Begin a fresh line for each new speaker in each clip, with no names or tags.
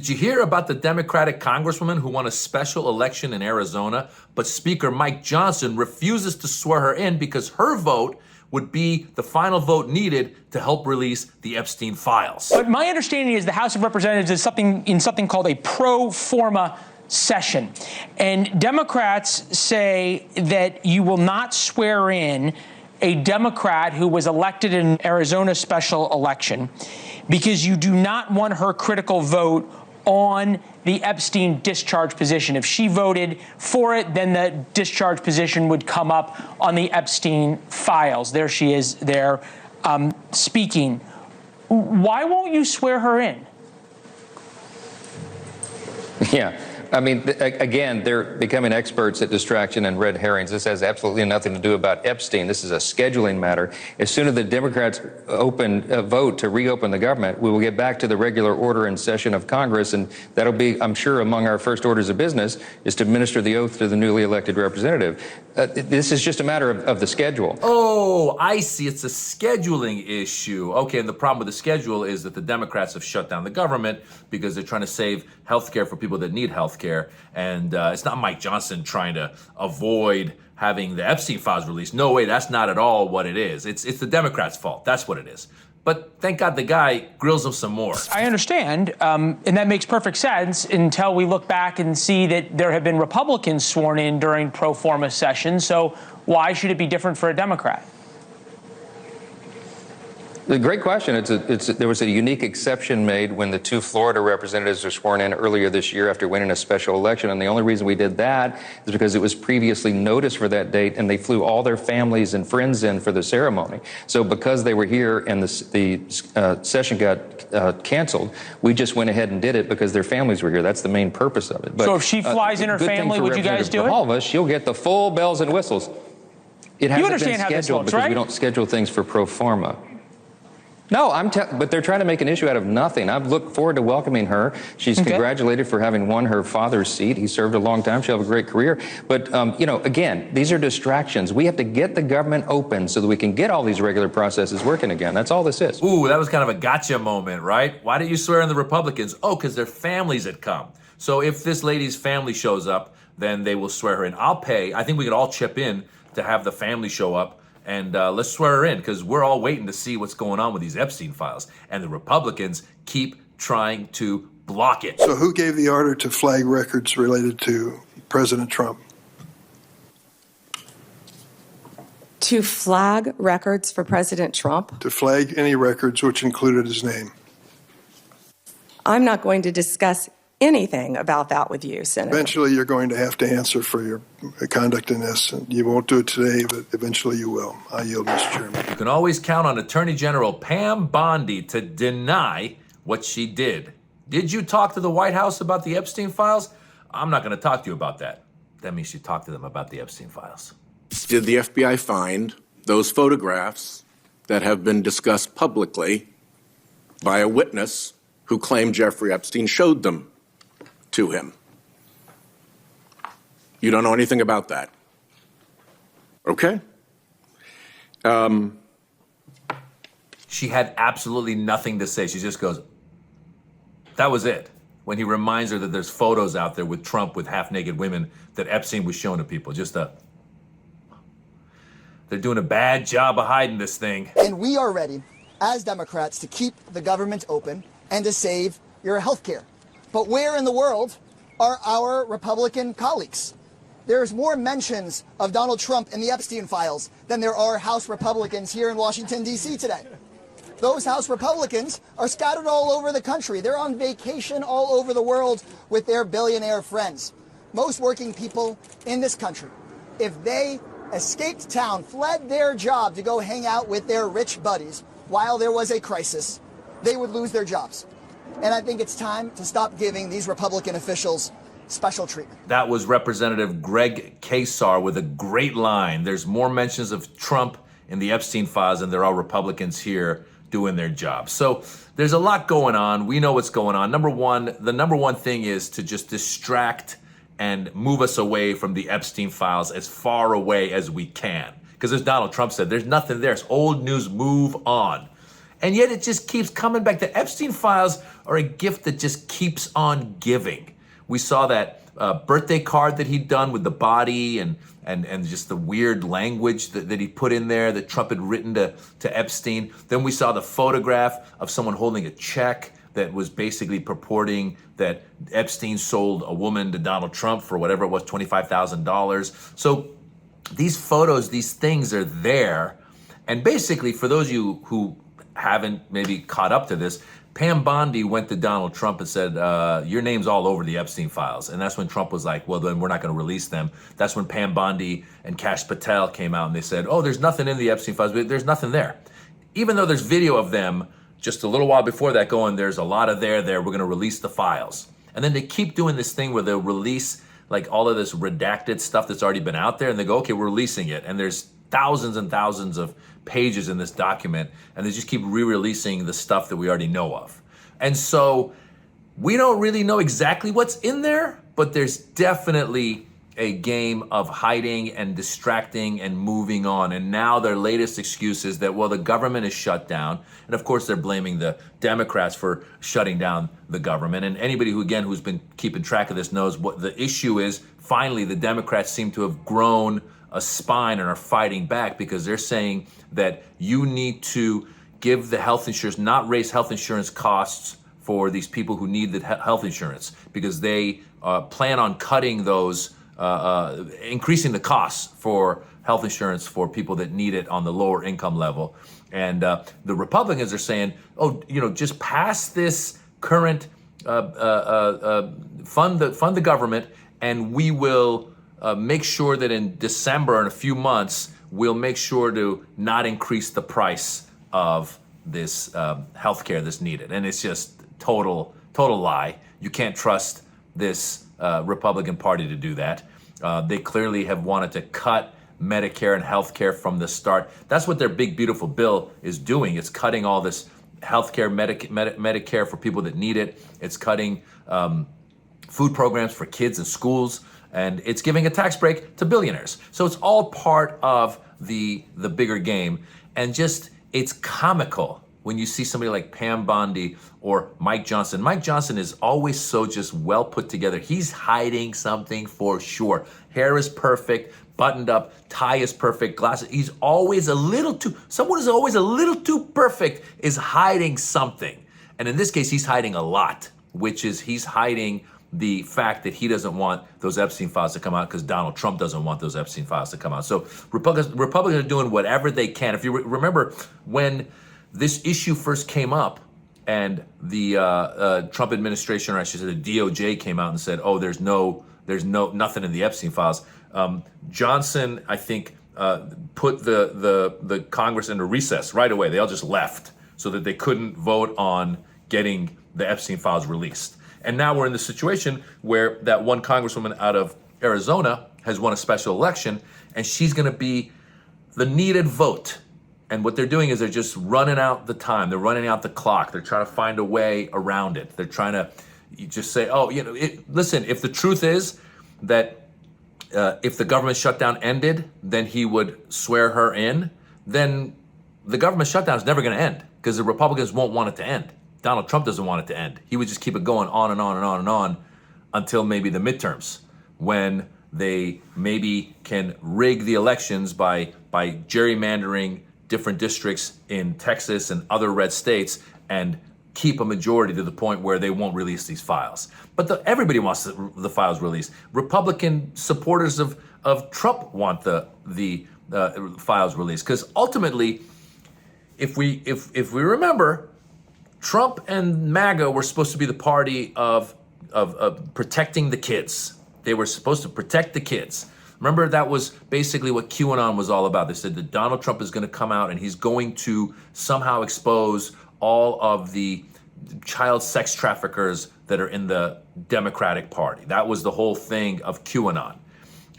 Did you hear about the Democratic congresswoman who won a special election in Arizona, but Speaker Mike Johnson refuses to swear her in because her vote would be the final vote needed to help release the Epstein files?
But my understanding is the House of Representatives is something called a pro forma session. And Democrats say that you will not swear in a Democrat who was elected in an Arizona special election because you do not want her critical vote on the Epstein discharge position. If she voted for it, then the discharge position would come up on the Epstein files. There she is there speaking. Why won't you swear her in?
Yeah. I mean, again, they're becoming experts at distraction and red herrings. This has absolutely nothing to do about Epstein. This is a scheduling matter. As soon as the Democrats vote to reopen the government, we will get back to the regular order and session of Congress, and that'll be, I'm sure, among our first orders of business is to administer the oath to the newly elected representative. This is just a matter of the schedule.
Oh, I see. It's a scheduling issue. Okay, and the problem with the schedule is that the Democrats have shut down the government because they're trying to save health care for people that need health care. And it's not Mike Johnson trying to avoid having the Epstein files released. No way, that's not at all what it is. It's the Democrats' fault. That's what it is. But thank God the guy grills them some more.
I understand, and that makes perfect sense until we look back and see that there have been Republicans sworn in during pro forma sessions. So why should it be different for a Democrat?
A great question. There was a unique exception made when the two Florida representatives were sworn in earlier this year after winning a special election. And the only reason we did that is because it was previously noticed for that date, and they flew all their families and friends in for the ceremony. So because they were here and the session got canceled, we just went ahead and did it because their families were here. That's the main purpose of it. But,
so if she flies in her family, would you guys do it?
All of us, she'll get the full bells and whistles. It hasn't been scheduled because we don't schedule things for pro forma. No, but they're trying to make an issue out of nothing. I've looked forward to welcoming her. She's congratulated for having won her father's seat. He served a long time. She'll have a great career. But, again, these are distractions. We have to get the government open so that we can get all these regular processes working again. That's all this is.
Ooh, that was kind of a gotcha moment, right? Why didn't you swear in the Republicans? Oh, because their families had come. So if this lady's family shows up, then they will swear her in. I'll pay. I think we could all chip in to have the family show up. And let's swear her in, because we're all waiting to see what's going on with these Epstein files. And the Republicans keep trying to block it.
So who gave the order to flag records related to President Trump?
To flag records for President Trump?
To flag any records which included his name.
I'm not going to discuss anything about that with you, Senator.
Eventually, you're going to have to answer for your conduct in this. And you won't do it today, but eventually you will. I yield, Mr. Chairman.
You can always count on Attorney General Pam Bondi to deny what she did. Did you talk to the White House about the Epstein files? I'm not going to talk to you about that. That means you talked to them about the Epstein files.
Did the FBI find those photographs that have been discussed publicly by a witness who claimed Jeffrey Epstein showed them to him? You don't know anything about that. Okay.
She had absolutely nothing to say. She just goes, that was it. When he reminds her that there's photos out there with Trump with half-naked women that Epstein was showing to people. They're doing a bad job of hiding this thing.
And we are ready, as Democrats, to keep the government open and to save your health care. But where in the world are our Republican colleagues? There's more mentions of Donald Trump in the Epstein files than there are House Republicans here in Washington, D.C. today. Those House Republicans are scattered all over the country. They're on vacation all over the world with their billionaire friends. Most working people in this country, if they escaped town, fled their job to go hang out with their rich buddies while there was a crisis, they would lose their jobs. And I think it's time to stop giving these Republican officials special treatment.
That was Representative Greg Kasar with a great line. There's more mentions of Trump in the Epstein files than there are Republicans here doing their job. So there's a lot going on. We know what's going on. The number one thing is to just distract and move us away from the Epstein files as far away as we can. Because as Donald Trump said, there's nothing there. It's old news, move on. And yet it just keeps coming back. The Epstein files are a gift that just keeps on giving. We saw that birthday card that he'd done with the body and just the weird language that he put in there that Trump had written to Epstein. Then we saw the photograph of someone holding a check that was basically purporting that Epstein sold a woman to Donald Trump for whatever it was, $25,000. So these photos, these things are there. And basically, for those of you who haven't maybe caught up to this, Pam Bondi went to Donald Trump and said, your name's all over the Epstein files. And that's when Trump was like, well, then we're not going to release them. That's when Pam Bondi and Kash Patel came out and they said, oh, there's nothing in the Epstein files, but there's nothing there. Even though there's video of them just a little while before that going, there's a lot of there, we're going to release the files. And then they keep doing this thing where they'll release like all of this redacted stuff that's already been out there and they go, okay, we're releasing it. And there's thousands and thousands of pages in this document, and they just keep re-releasing the stuff that we already know of. And so we don't really know exactly what's in there, but there's definitely a game of hiding and distracting and moving on. And now their latest excuse is that, well, the government is shut down. And of course, they're blaming the Democrats for shutting down the government. And anybody who, again, who's been keeping track of this knows what the issue is. Finally, the Democrats seem to have grown a spine and are fighting back because they're saying that you need to give the health insurance, not raise health insurance costs for these people who need the health insurance, because they plan on cutting those, increasing the costs for health insurance for people that need it on the lower income level. And the Republicans are saying, oh, just pass this current fund the government, and we will make sure that in December, in a few months, we'll make sure to not increase the price of this healthcare that's needed. And it's just total lie. You can't trust this Republican Party to do that. They clearly have wanted to cut Medicare and healthcare from the start. That's what their big, beautiful bill is doing. It's cutting all this healthcare, Medicare for people that need it. It's cutting food programs for kids in schools. And it's giving a tax break to billionaires. So it's all part of the bigger game. And just, it's comical when you see somebody like Pam Bondi or Mike Johnson. Mike Johnson is always so just well put together. He's hiding something for sure. Hair is perfect, buttoned up, tie is perfect, glasses. He's always a little too, someone who's always a little too perfect is hiding something. And in this case, he's hiding a lot, which is he's hiding the fact that he doesn't want those Epstein files to come out because Donald Trump doesn't want those Epstein files to come out. So Republicans are doing whatever they can. If you remember when this issue first came up and the Trump administration, or I should say the DOJ came out and said, oh, there's nothing in the Epstein files. Johnson, I think, put the Congress into recess right away. They all just left so that they couldn't vote on getting the Epstein files released. And now we're in the situation where that one congresswoman out of Arizona has won a special election, and she's going to be the needed vote. And what they're doing is they're just running out the time. They're running out the clock. They're trying to find a way around it. They're trying to just say, oh, listen, if the truth is that if the government shutdown ended, then he would swear her in, then the government shutdown is never going to end because the Republicans won't want it to end. Donald Trump doesn't want it to end. He would just keep it going on and on and on and on until maybe the midterms, when they maybe can rig the elections by gerrymandering different districts in Texas and other red states and keep a majority to the point where they won't release these files. But everybody wants the files released. Republican supporters of Trump want the files released, because ultimately, if we remember, Trump and MAGA were supposed to be the party of protecting the kids. They were supposed to protect the kids. Remember, that was basically what QAnon was all about. They said that Donald Trump is going to come out and he's going to somehow expose all of the child sex traffickers that are in the Democratic Party. That was the whole thing of QAnon.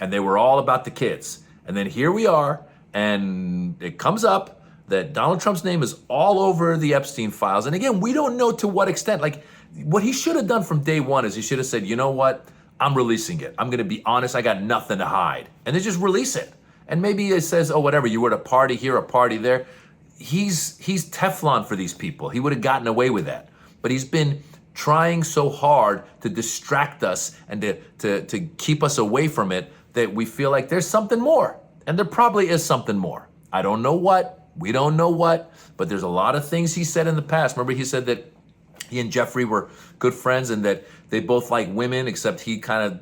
And they were all about the kids. And then here we are, and it comes up that Donald Trump's name is all over the Epstein files. And again, we don't know to what extent. Like, what he should have done from day one is he should have said, you know what? I'm releasing it. I'm going to be honest. I got nothing to hide. And then just release it. And maybe it says, oh, whatever, you were at a party here, a party there. he's Teflon for these people. He would have gotten away with that. But he's been trying so hard to distract us and to keep us away from it that we feel like there's something more. And there probably is something more. I don't know what. We don't know what. But there's a lot of things he said in the past. Remember, he said that he and Jeffrey were good friends and that they both like women, except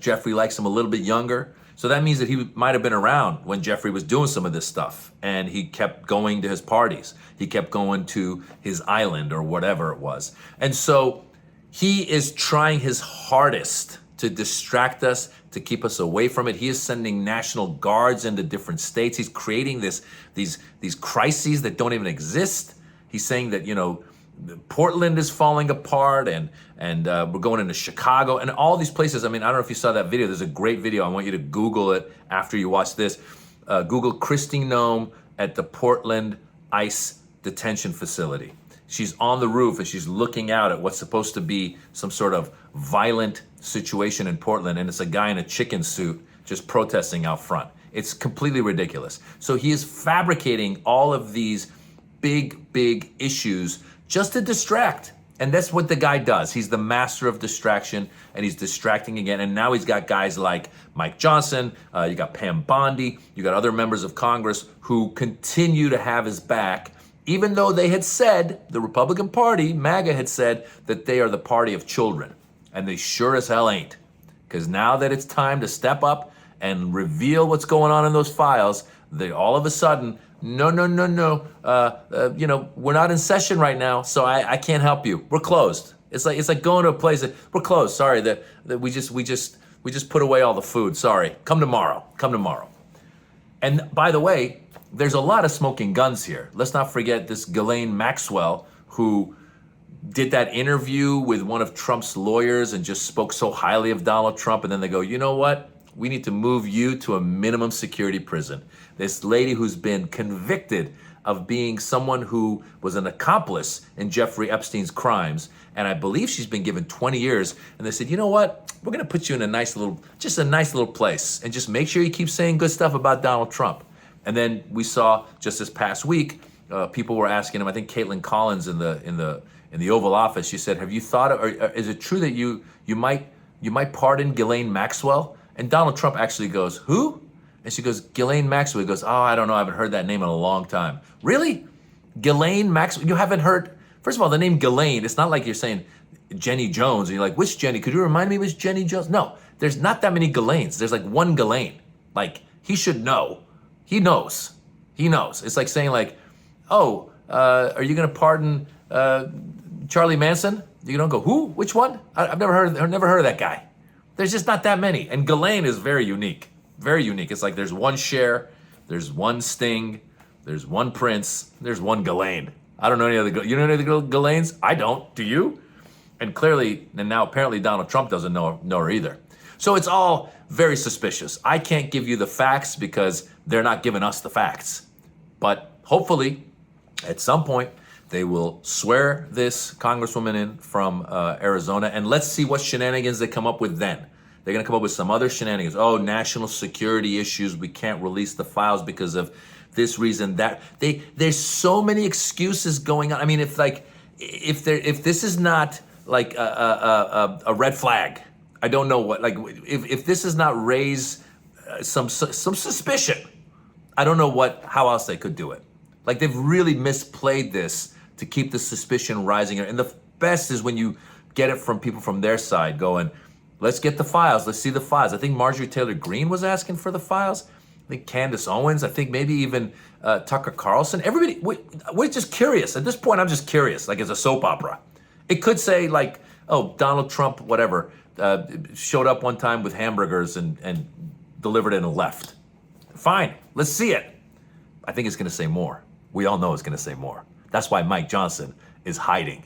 Jeffrey likes him a little bit younger. So that means that he might have been around when Jeffrey was doing some of this stuff. And he kept going to his parties. He kept going to his island or whatever it was. And so he is trying his hardest to distract us, to keep us away from it. He is sending National Guards into different states. He's creating these crises that don't even exist. He's saying that, Portland is falling apart and we're going into Chicago and all these places. I mean, I don't know if you saw that video. There's a great video. I want you to Google it after you watch this. Google Kristi Noem at the Portland ICE detention facility. She's on the roof and she's looking out at what's supposed to be some sort of violent situation in Portland. And it's a guy in a chicken suit just protesting out front. It's completely ridiculous. So he is fabricating all of these big issues just to distract. And that's what the guy does. He's the master of distraction, and he's distracting again. And now he's got guys like Mike Johnson, you got Pam Bondi, you got other members of Congress who continue to have his back, even though they had said, the Republican Party, MAGA had said, that they are the party of children. And they sure as hell ain't. Because now that it's time to step up and reveal what's going on in those files, they all of a sudden, no, we're not in session right now, so I can't help you. We're closed. It's like going to a place that we're closed. Sorry, that we just put away all the food. Sorry. Come tomorrow. And by the way, there's a lot of smoking guns here. Let's not forget this Ghislaine Maxwell, who did that interview with one of Trump's lawyers and just spoke so highly of Donald Trump, and then they go, you know what? We need to move you to a minimum security prison. This lady who's been convicted of being someone who was an accomplice in Jeffrey Epstein's crimes, and I believe she's been given 20 years, and they said, you know what? We're gonna put you in a nice little place, and just make sure you keep saying good stuff about Donald Trump. And then we saw just this past week, people were asking him, I think Caitlin Collins in the Oval Office, she said, have you thought, or is it true that you might pardon Ghislaine Maxwell? And Donald Trump actually goes, who? And she goes, Ghislaine Maxwell. He goes, oh, I don't know. I haven't heard that name in a long time. Really? Ghislaine Maxwell? You haven't heard? First of all, the name Ghislaine, it's not like you're saying Jenny Jones. And you're like, which Jenny? Could you remind me which Jenny Jones? No, there's not that many Ghislaines. There's like one Ghislaine. Like, he should know. He knows. It's like saying like, oh, are you going to pardon Charlie Manson? You don't go, who? Which one? I've never heard of that guy. There's just not that many. And Ghislaine is very unique. Very unique. It's like there's one Cher, there's one Sting, there's one Prince, there's one Ghislaine. I don't know any other. You know any other Ghislaines? I don't. Do you? And clearly, and now apparently Donald Trump doesn't know her either. So it's all very suspicious. I can't give you the facts because they're not giving us the facts. But hopefully, at some point, they will swear this congresswoman in from Arizona, and let's see what shenanigans they come up with then. They're going to come up with some other shenanigans. Oh, national security issues. We can't release the files because of this reason, that. There's so many excuses going on. I mean, if this is not like a red flag, I don't know what. Like, if this does not raise some suspicion, I don't know how else they could do it. Like, they've really misplayed this to keep the suspicion rising. And the best is when you get it from people from their side going, let's get the files. Let's see the files. I think Marjorie Taylor Greene was asking for the files. I think Candace Owens. I think maybe even Tucker Carlson. Everybody, we're just curious. At this point, I'm just curious, like it's a soap opera. It could say like, oh, Donald Trump, whatever, showed up one time with hamburgers and delivered it and left. Fine, let's see it. I think it's going to say more. We all know it's going to say more. That's why Mike Johnson is hiding.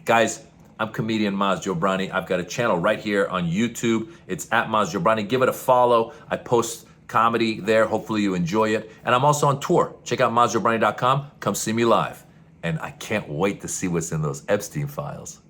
Guys, I'm comedian Maz Jobrani. I've got a channel right here on YouTube. It's at Maz Jobrani. Give it a follow. I post comedy there. Hopefully you enjoy it. And I'm also on tour. Check out MazJobrani.com. Come see me live. And I can't wait to see what's in those Epstein files.